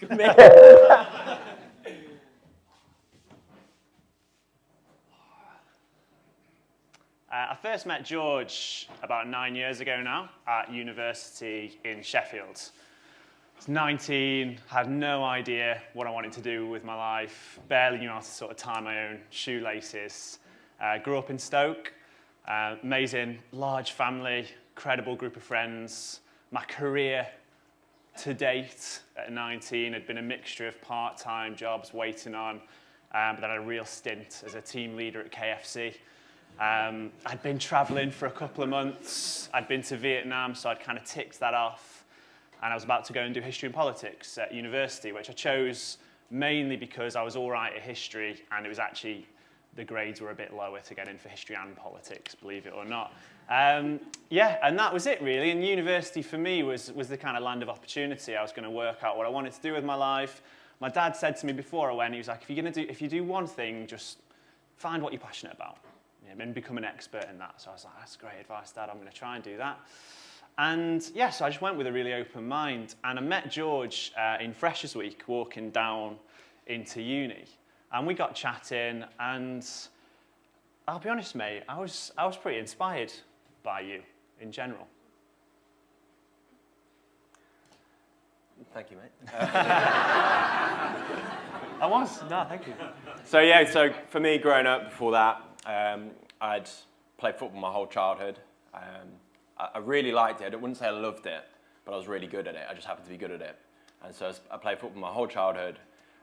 I first met George about 9 years ago now at university in Sheffield. I was 19, had no idea what I wanted to do with my life, barely knew how to sort of tie my own shoelaces. Grew up in Stoke, amazing, large family, incredible group of friends. My career to date at 19 had been a mixture of part-time jobs waiting on, but then I had a real stint as a team leader at KFC. I'd been traveling for a couple of months. I'd been to Vietnam, so I'd kind of ticked that off. And I was about to go and do history and politics at university, which I chose mainly because I was all right at history, and it was actually, the grades were a bit lower to get in for history and politics, believe it or not. Yeah, and that was it really. And university for me was the kind of land of opportunity. I was going to work out what I wanted to do with my life. My dad said to me before I went, he was like, if you do one thing, just find what you're passionate about, and become an expert in that. So I was like, that's great advice, Dad. I'm going to try and do that. And yeah, so I just went with a really open mind. And I met George in Freshers Week, walking down into uni. And we got chatting, and I'll be honest, mate, I was pretty inspired by you in general. Thank you, mate. I was? No, thank you. So yeah, so for me, growing up before that, I'd played football my whole childhood. I really liked it. I wouldn't say I loved it, but I was really good at it. I just happened to be good at it. And so I played football my whole childhood,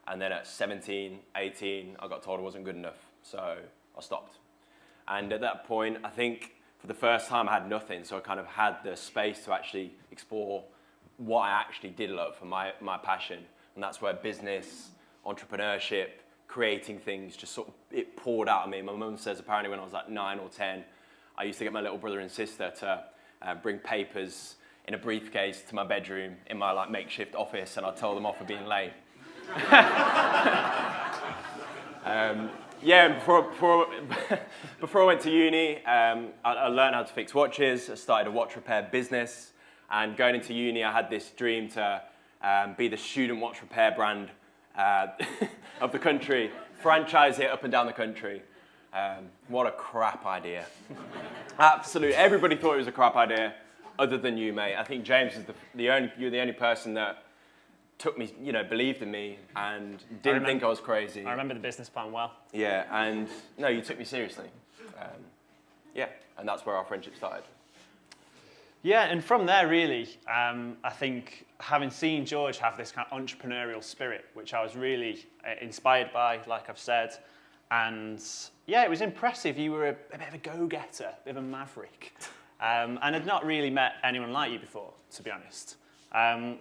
and then at 17, 18, I got told I wasn't good enough, so I stopped. And at that point, I think for the first time I had nothing, so I kind of had the space to actually explore what I actually did love and my passion. And that's where business, entrepreneurship, creating things, just sort of, it poured out of me. My mum says apparently when I was like 9 or 10, I used to get my little brother and sister to bring papers in a briefcase to my bedroom in my like makeshift office, and I'd tell them off for being late. Yeah, before I went to uni, I learned how to fix watches. I started a watch repair business, and going into uni, I had this dream to be the student watch repair brand of the country, franchise it up and down the country. What a crap idea. Absolutely, everybody thought it was a crap idea, other than you, mate. I think James is you're the only person that took me, believed in me and didn't think I was crazy. I remember the business plan well. Yeah, and no, you took me seriously. Yeah, and that's where our friendship started. Yeah, and from there, really, I think having seen George have this kind of entrepreneurial spirit, which I was really inspired by, like I've said, and yeah, it was impressive. You were a bit of a go-getter, a bit of a maverick, and had not really met anyone like you before, to be honest.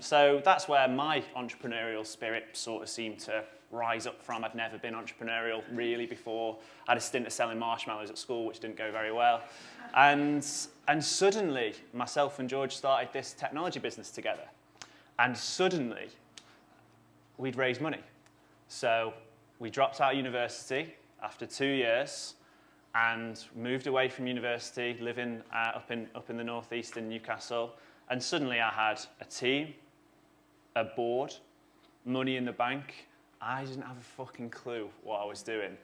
So that's where my entrepreneurial spirit sort of seemed to rise up from. I'd never been entrepreneurial really before. I had a stint of selling marshmallows at school, which didn't go very well. And suddenly, myself and George started this technology business together. And suddenly, we'd raised money. So we dropped out of university after 2 years and moved away from university, living up in the northeast in Newcastle. And suddenly I had a team, a board, money in the bank. I didn't have a fucking clue what I was doing.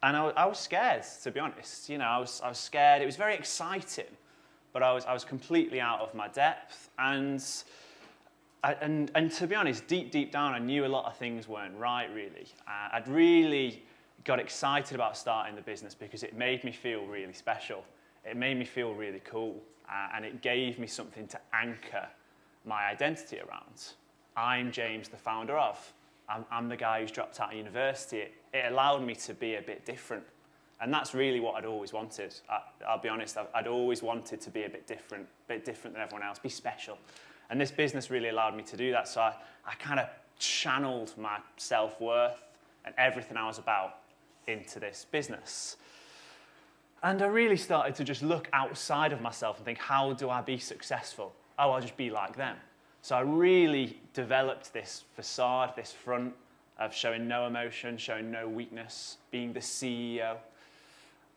And I was scared, to be honest. I was scared. It was very exciting, but I was completely out of my depth. And to be honest, deep down, I knew a lot of things weren't right, really. I'd really got excited about starting the business because it made me feel really special. It made me feel really cool. And it gave me something to anchor my identity around. I'm James, the founder of. I'm the guy who's dropped out of university. It allowed me to be a bit different. And that's really what I'd always wanted. I'll be honest, I'd always wanted to be a bit different than everyone else, be special. And this business really allowed me to do that. So I kind of channeled my self-worth and everything I was about into this business. And I really started to just look outside of myself and think, how do I be successful? Oh, I'll just be like them. So I really developed this facade, this front of showing no emotion, showing no weakness, being the CEO.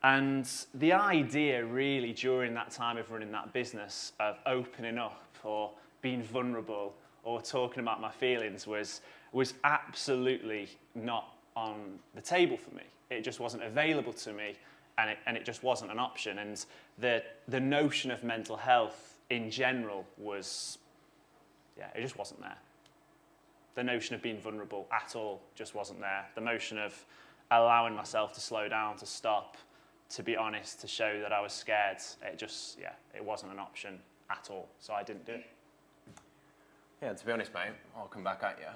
And the idea really during that time of running that business of opening up or being vulnerable or talking about my feelings was absolutely not on the table for me. It just wasn't available to me, and it just wasn't an option. And the notion of mental health in general was, it just wasn't there. The notion of being vulnerable at all just wasn't there. The notion of allowing myself to slow down, to stop, to be honest, to show that I was scared, it wasn't an option at all. So I didn't do it. Yeah, to be honest, mate, I'll come back at you.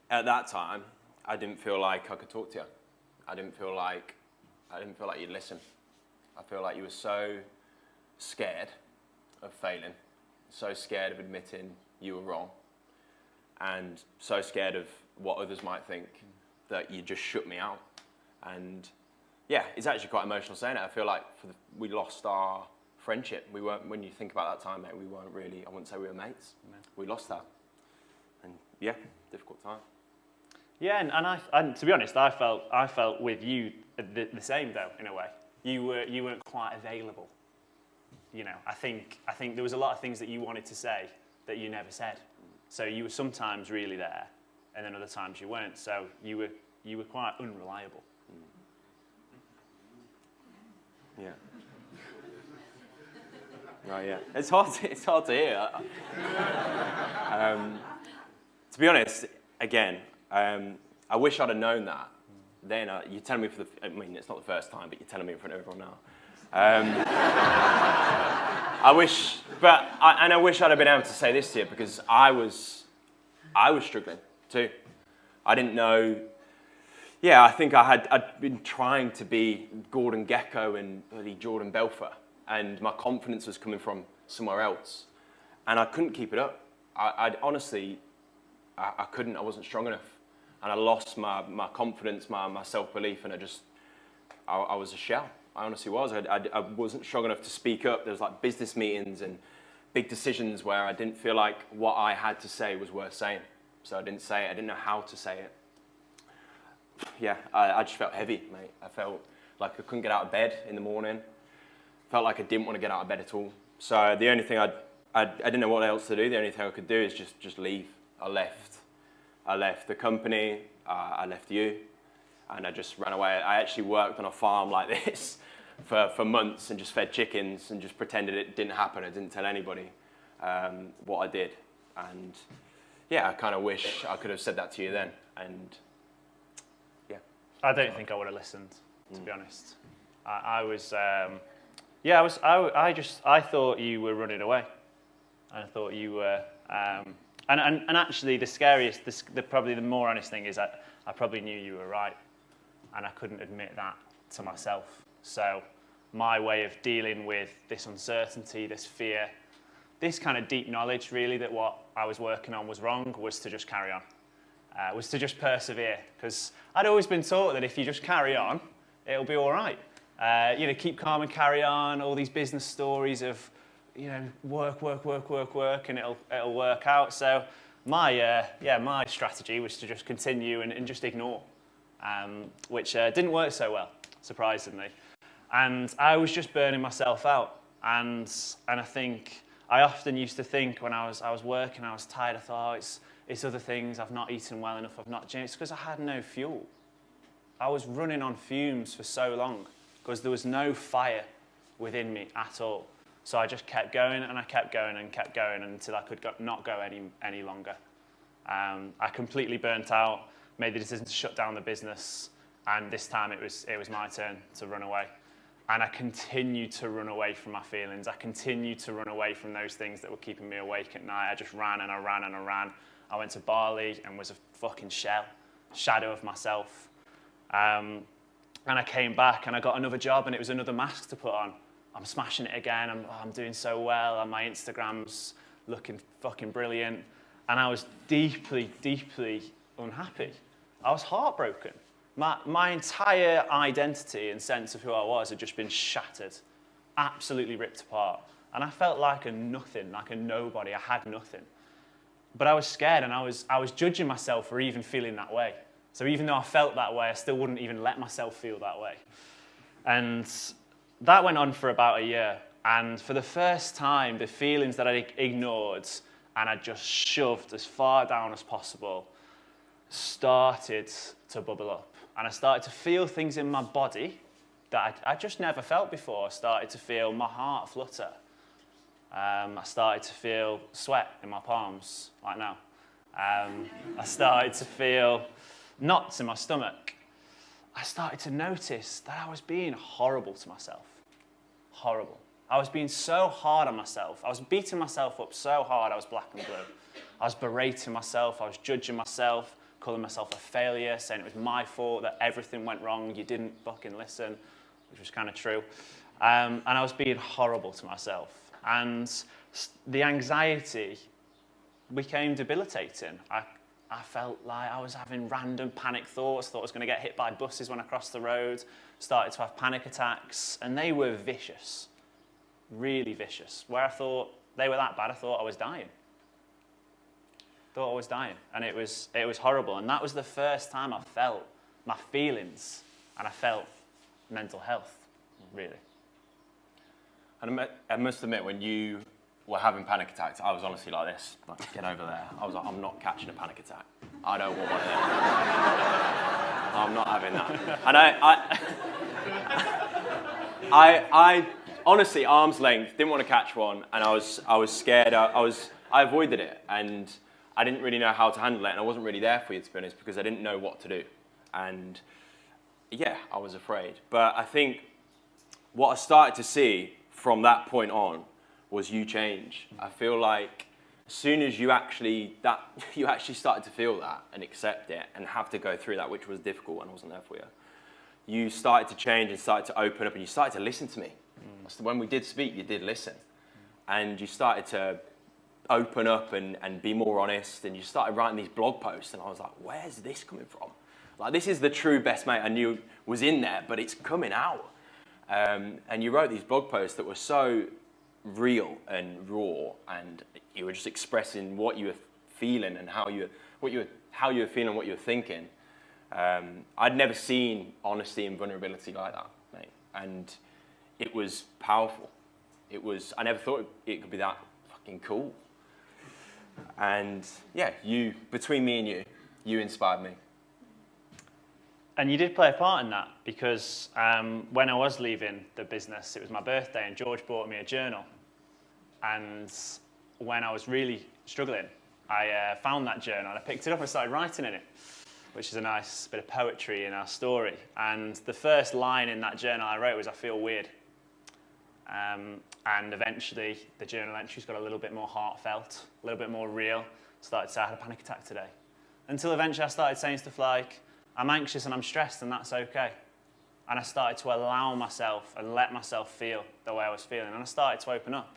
At that time, I didn't feel like I could talk to you. I didn't feel like you'd listen. I feel like you were so scared of failing, so scared of admitting you were wrong, and so scared of what others might think that you just shut me out. And yeah, it's actually quite emotional saying it. I feel like we lost our friendship. We weren't, when you think about that time, mate, we weren't really, I wouldn't say we were mates. No. We lost that. And yeah, difficult time. Yeah, and to be honest, I felt with you the same though, in a way. You weren't quite available. You know, I think there was a lot of things that you wanted to say that you never said. So you were sometimes really there, and then other times you weren't. So you were quite unreliable. Yeah. Right. Yeah. It's hard to hear. To be honest, again, I wish I'd have known that. Then you're telling me I mean, it's not the first time, but you're telling me in front of everyone now. I wish I'd have been able to say this to you, because I was struggling too. I didn't know. Yeah, I think I'd been trying to be Gordon Gekko and bloody Jordan Belfer, and my confidence was coming from somewhere else, and I couldn't keep it up. I honestly couldn't. I wasn't strong enough, and I lost my confidence, my self-belief, and I was a shell. I honestly was. I wasn't strong enough to speak up. There was like business meetings and big decisions where I didn't feel like what I had to say was worth saying. So I didn't say it. I didn't know how to say it. Yeah, I just felt heavy, mate. I felt like I couldn't get out of bed in the morning. Felt like I didn't want to get out of bed at all. So the only thing I didn't know what else to do. The only thing I could do is just leave. I left the company. I left you. And I just ran away. I actually worked on a farm like this for months and just fed chickens and just pretended it didn't happen. I didn't tell anybody what I did. And yeah, I kind of wish I could have said that to you then. And yeah. I don't think I would have listened, to be honest. I thought you were running away. I thought you were, and actually the scariest, probably the more honest thing is that I probably knew you were right. And I couldn't admit that to myself. So my way of dealing with this uncertainty, this fear, this kind of deep knowledge really that what I was working on was wrong, was to just carry on, was to just persevere. Because I'd always been taught that if you just carry on, it'll be all right. Keep calm and carry on, all these business stories of, work, and it'll work out. So my strategy was to just continue and just ignore. Which didn't work so well, surprisingly. And I was just burning myself out. And I think, I often used to think when I was working, I was tired, I thought, it's other things, I've not eaten well enough, it's because I had no fuel. I was running on fumes for so long, because there was no fire within me at all. So I just kept going, and I kept going, and kept going, until I could not go any longer. I completely burnt out. Made the decision to shut down the business, and this time it was my turn to run away. And I continued to run away from my feelings. I continued to run away from those things that were keeping me awake at night. I just ran and I ran and I ran. I went to Bali and was a fucking shadow of myself. And I came back and I got another job, and it was another mask to put on. I'm smashing it again. I'm doing so well, and my Instagram's looking fucking brilliant. And I was deeply, deeply unhappy. I was heartbroken. My entire identity and sense of who I was had just been shattered, absolutely ripped apart. And I felt like a nothing, like a nobody. I had nothing. But I was scared, and I was judging myself for even feeling that way. So even though I felt that way, I still wouldn't even let myself feel that way. And that went on for about a year. And for the first time, the feelings that I ignored and I just shoved as far down as possible, started to bubble up. And I started to feel things in my body that I just never felt before. I started to feel my heart flutter. I started to feel sweat in my palms, like now. I started to feel knots in my stomach. I started to notice that I was being horrible to myself. Horrible. I was being so hard on myself. I was beating myself up so hard I was black and blue. I was berating myself. I was judging myself, calling myself a failure, saying it was my fault, that everything went wrong, you didn't fucking listen, which was kind of true. And I was being horrible to myself. And the anxiety became debilitating. I felt like I was having random panic thoughts, thought I was going to get hit by buses when I crossed the road, started to have panic attacks, and they were vicious, really vicious. Where I thought they were that bad, I thought I was dying. And it was horrible. And that was the first time I felt my feelings, and I felt mental health, really. And I must admit, when you were having panic attacks, I was honestly like this, like, get over there. I was like, I'm not catching a panic attack. I don't want one of them. I'm not having that. And I honestly, arm's length, didn't want to catch one, and I was scared. I avoided it, and I didn't really know how to handle it, and I wasn't really there for you, to be honest, because I didn't know what to do. And yeah, I was afraid. But I think what I started to see from that point on was you change. I feel like as soon as you actually started to feel that and accept it and have to go through that, which was difficult when I wasn't there for you, you started to change and started to open up, and you started to listen to me. So when we did speak, you did listen. And you started to open up and be more honest, and you started writing these blog posts, and I was like, where's this coming from? Like, this is the true best mate I knew was in there, but it's coming out. And you wrote these blog posts that were so real and raw, and you were just expressing what you were feeling and how you were feeling, what you were thinking. I'd never seen honesty and vulnerability like that, mate. And it was powerful. I never thought it could be that fucking cool. And yeah, between me and you inspired me. And you did play a part in that, because when I was leaving the business, it was my birthday, and George bought me a journal. And when I was really struggling, I found that journal, and I picked it up and started writing in it, which is a nice bit of poetry in our story. And the first line in that journal I wrote was, I feel weird. And eventually, the journal entries got a little bit more heartfelt, a little bit more real. Started to say, I had a panic attack today. Until eventually I started saying stuff like, I'm anxious and I'm stressed, and that's okay. And I started to allow myself and let myself feel the way I was feeling. And I started to open up.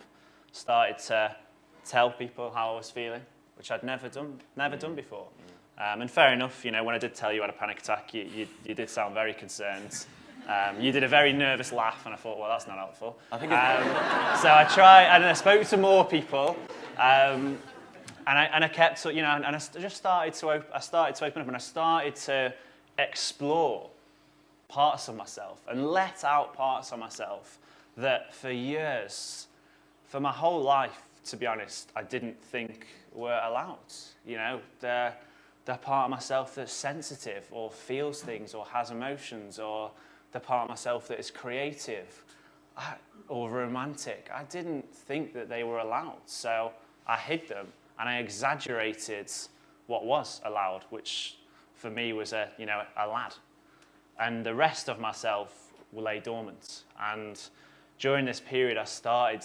Started to tell people how I was feeling, which I'd never done before. And fair enough, when I did tell you I had a panic attack, you did sound very concerned. You did a very nervous laugh, and I thought, well, that's not helpful. I think so I tried, and I spoke to more people, and I kept, and I just started to open up, and I started to explore parts of myself and let out parts of myself that for years, for my whole life, to be honest, I didn't think were allowed. The part of myself that's sensitive or feels things or has emotions, or the part of myself that is creative or romantic. I didn't think that they were allowed. So I hid them, and I exaggerated what was allowed, which for me was a lad. And the rest of myself lay dormant. And during this period, I started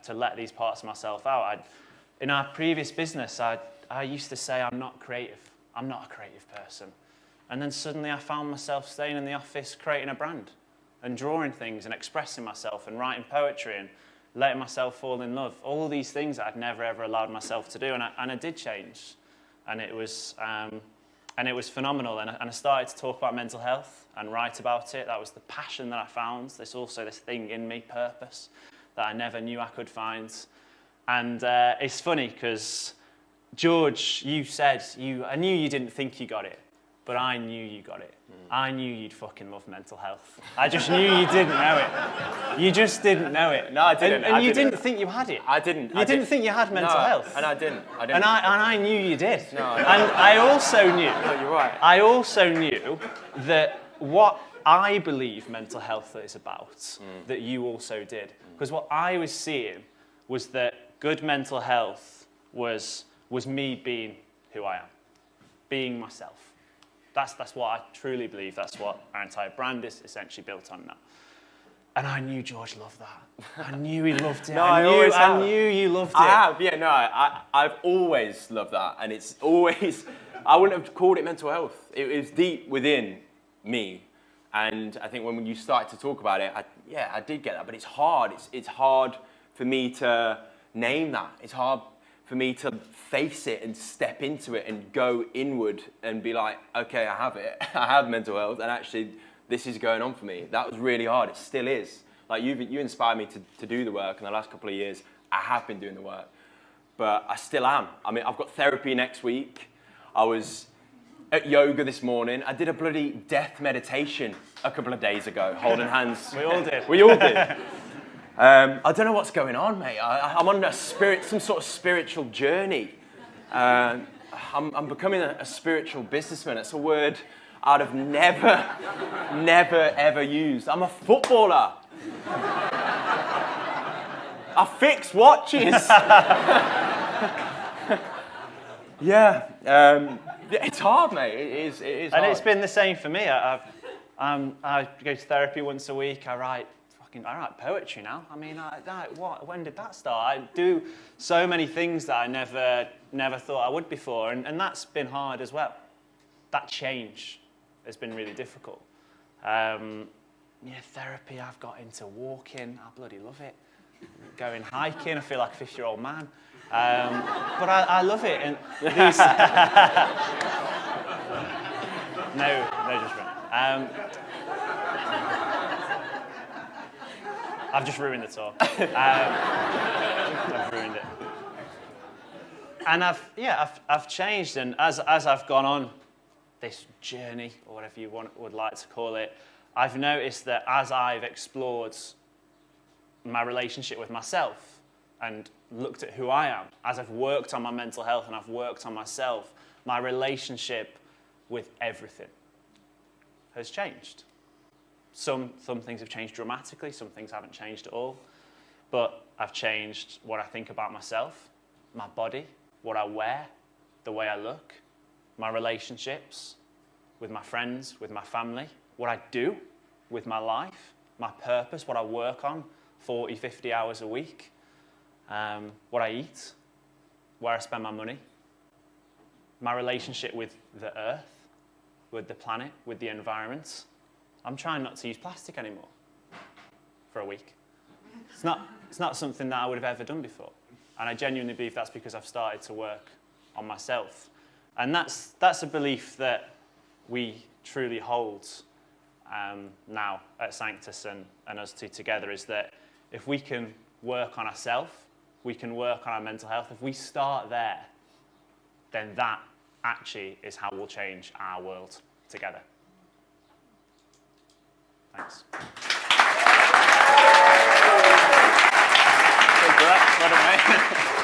to let these parts of myself out. In our previous business, I used to say, I'm not creative. I'm not a creative person. And then suddenly I found myself staying in the office, creating a brand and drawing things and expressing myself and writing poetry and letting myself fall in love. All these things that I'd never, ever allowed myself to do. And I did change. And it was phenomenal. And I started to talk about mental health and write about it. That was the passion that I found. There's also this thing in me, purpose, that I never knew I could find. And it's funny because, George, you said, I knew you didn't think you got it. but I knew you got it. I knew you'd fucking love mental health. I just knew you didn't know it. You just didn't know it. No, I didn't. And you didn't think you had it. I didn't. You didn't think you had mental health. And I didn't. And I knew you did. No, and I also knew. No, you're right. I also knew that what I believe mental health is about, that you also did. Because what I was seeing was that good mental health was me being who I am, being myself. That's what I truly believe. That's what our entire brand is essentially built on now. And I knew George loved that. I knew he loved it. No, I knew you loved it. I have, yeah, no, I've always loved that. And it's always, I wouldn't have called it mental health. It was deep within me. And I think when you started to talk about it, I did get that. But it's hard. It's hard for me to name that. It's hard for me to face it and step into it and go inward and be like, okay, I have it. I have mental health, and actually this is going on for me. That was really hard. It still is. Like you inspired me to do the work in the last couple of years. I have been doing the work, but I still am. I mean, I've got therapy next week. I was at yoga this morning. I did a bloody death meditation a couple of days ago, holding hands. We all did. We all did. I don't know what's going on, mate. I'm on some sort of spiritual journey. I'm becoming a spiritual businessman. It's a word I'd have never, ever used. I'm a footballer. I fix watches. Yeah, it's hard, mate. It is hard. And it's been the same for me. I go to therapy once a week. I write poetry now. I mean, when did that start? I do so many things that I never thought I would before, and that's been hard as well. That change has been really difficult. Therapy, I've got into walking. I bloody love it. Going hiking, I feel like a 50-year-old man. But I love it. And these no judgment. I've just ruined the tour. I've ruined it. And I've changed, and as I've gone on this journey, or whatever you would like to call it, I've noticed that as I've explored my relationship with myself and looked at who I am, as I've worked on my mental health and I've worked on myself, my relationship with everything has changed. Some things have changed dramatically, some things haven't changed at all. But I've changed what I think about myself, my body, what I wear, the way I look, my relationships with my friends, with my family, what I do with my life, my purpose, what I work on 40, 50 hours a week, what I eat, where I spend my money, my relationship with the earth, with the planet, with the environment. I'm trying not to use plastic anymore for a week. It's not something that I would have ever done before. And I genuinely believe that's because I've started to work on myself. And that's a belief that we truly hold now at Sanctus and us two together, is that if we can work on ourselves, we can work on our mental health. If we start there, then that actually is how we'll change our world together. Thanks. Thanks for that. Well done, mate.